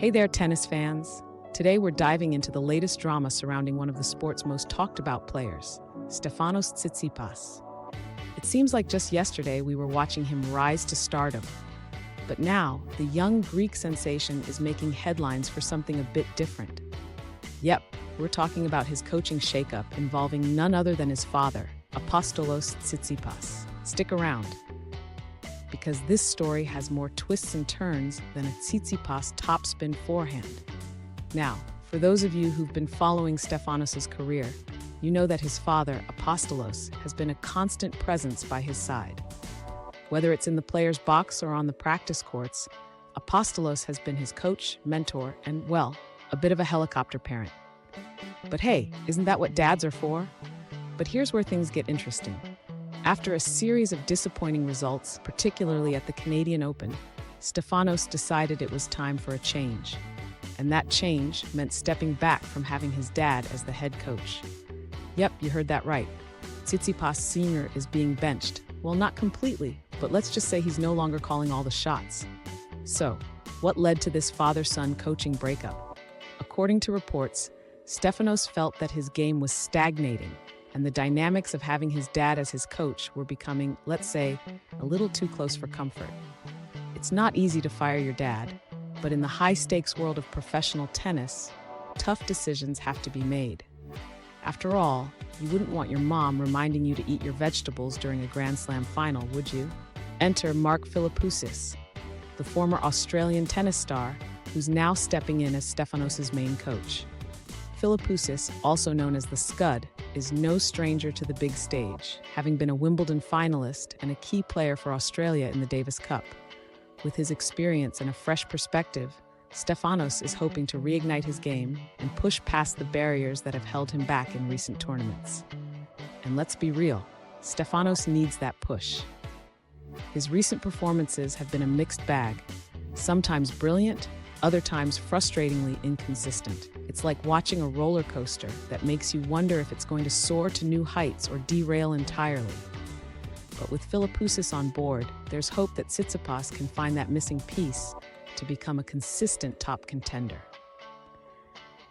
Hey there, tennis fans. Today we're diving into the latest drama surrounding one of the sport's most talked about players, Stefanos Tsitsipas. It seems like just yesterday we were watching him rise to stardom. But now, the young Greek sensation is making headlines for something a bit different. Yep, we're talking about his coaching shakeup involving none other than his father, Apostolos Tsitsipas. Stick around, because this story has more twists and turns than a Tsitsipas topspin forehand. Now, for those of you who've been following Stefanos' career, you know that his father, Apostolos, has been a constant presence by his side. Whether it's in the player's box or on the practice courts, Apostolos has been his coach, mentor, and, well, a bit of a helicopter parent. But hey, isn't that what dads are for? But here's where things get interesting. After a series of disappointing results, particularly at the Canadian Open, Stefanos decided it was time for a change. And that change meant stepping back from having his dad as the head coach. Yep, you heard that right. Tsitsipas Sr. is being benched. Well, not completely, but let's just say he's no longer calling all the shots. So, what led to this father-son coaching breakup? According to reports, Stefanos felt that his game was stagnating, and the dynamics of having his dad as his coach were becoming, let's say, a little too close for comfort. It's not easy to fire your dad, but in the high-stakes world of professional tennis, tough decisions have to be made. After all, you wouldn't want your mom reminding you to eat your vegetables during a Grand Slam final, would you? Enter Mark Philippoussis, the former Australian tennis star who's now stepping in as Stefanos' main coach. Philippoussis, also known as the Scud, is no stranger to the big stage, having been a Wimbledon finalist and a key player for Australia in the Davis Cup. With his experience and a fresh perspective, Stefanos is hoping to reignite his game and push past the barriers that have held him back in recent tournaments. And let's be real, Stefanos needs that push. His recent performances have been a mixed bag, sometimes brilliant, other times frustratingly inconsistent. It's like watching a roller coaster that makes you wonder if it's going to soar to new heights or derail entirely. But with Philippoussis on board, there's hope that Tsitsipas can find that missing piece to become a consistent top contender.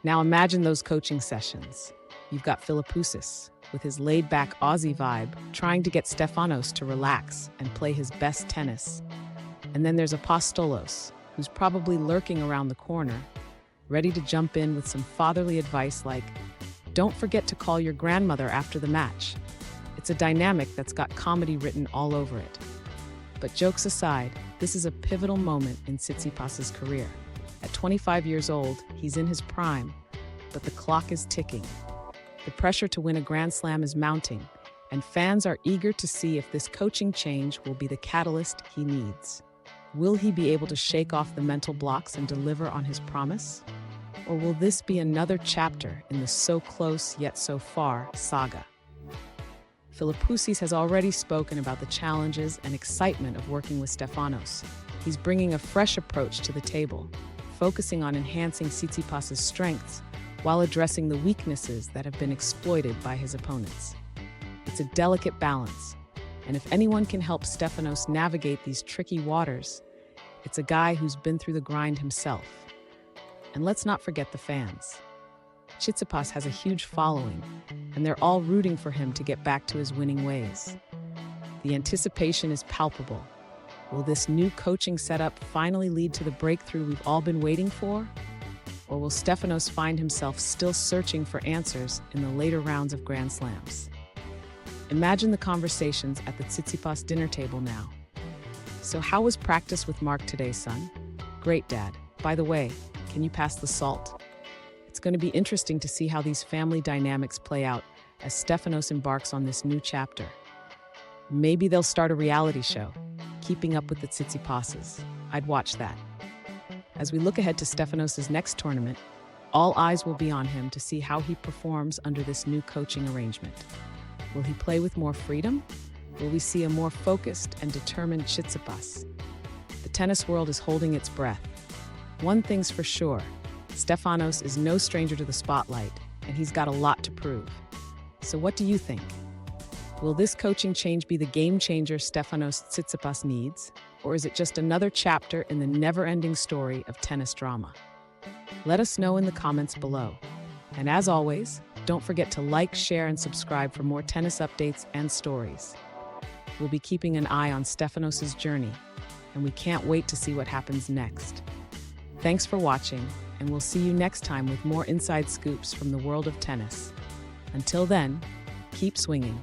Now imagine those coaching sessions. You've got Philippoussis, with his laid-back Aussie vibe, trying to get Stefanos to relax and play his best tennis. And then there's Apostolos, who's probably lurking around the corner, ready to jump in with some fatherly advice like, "Don't forget to call your grandmother after the match." It's a dynamic that's got comedy written all over it. But jokes aside, this is a pivotal moment in Tsitsipas's career. At 25 years old, he's in his prime, but the clock is ticking. The pressure to win a Grand Slam is mounting, and fans are eager to see if this coaching change will be the catalyst he needs. Will he be able to shake off the mental blocks and deliver on his promise? Or will this be another chapter in the so close yet so far saga? Philippoussis has already spoken about the challenges and excitement of working with Stefanos. He's bringing a fresh approach to the table, focusing on enhancing Tsitsipas's strengths while addressing the weaknesses that have been exploited by his opponents. It's a delicate balance, and if anyone can help Stefanos navigate these tricky waters, it's a guy who's been through the grind himself. And let's not forget the fans. Tsitsipas has a huge following, and they're all rooting for him to get back to his winning ways. The anticipation is palpable. Will this new coaching setup finally lead to the breakthrough we've all been waiting for? Or will Stefanos find himself still searching for answers in the later rounds of Grand Slams? Imagine the conversations at the Tsitsipas dinner table now. "So how was practice with Mark today, son?" "Great, Dad. By the way, can you pass the salt?" It's going to be interesting to see how these family dynamics play out as Stefanos embarks on this new chapter. Maybe they'll start a reality show, Keeping Up with the Tsitsipases. I'd watch that. As we look ahead to Stefanos' next tournament, all eyes will be on him to see how he performs under this new coaching arrangement. Will he play with more freedom? Will we see a more focused and determined Tsitsipas? The tennis world is holding its breath. One thing's for sure, Stefanos is no stranger to the spotlight, and he's got a lot to prove. So what do you think? Will this coaching change be the game changer Stefanos Tsitsipas needs, or is it just another chapter in the never-ending story of tennis drama? Let us know in the comments below. And as always, don't forget to like, share, and subscribe for more tennis updates and stories. We'll be keeping an eye on Stefanos' journey, and we can't wait to see what happens next. Thanks for watching, and we'll see you next time with more inside scoops from the world of tennis. Until then, keep swinging.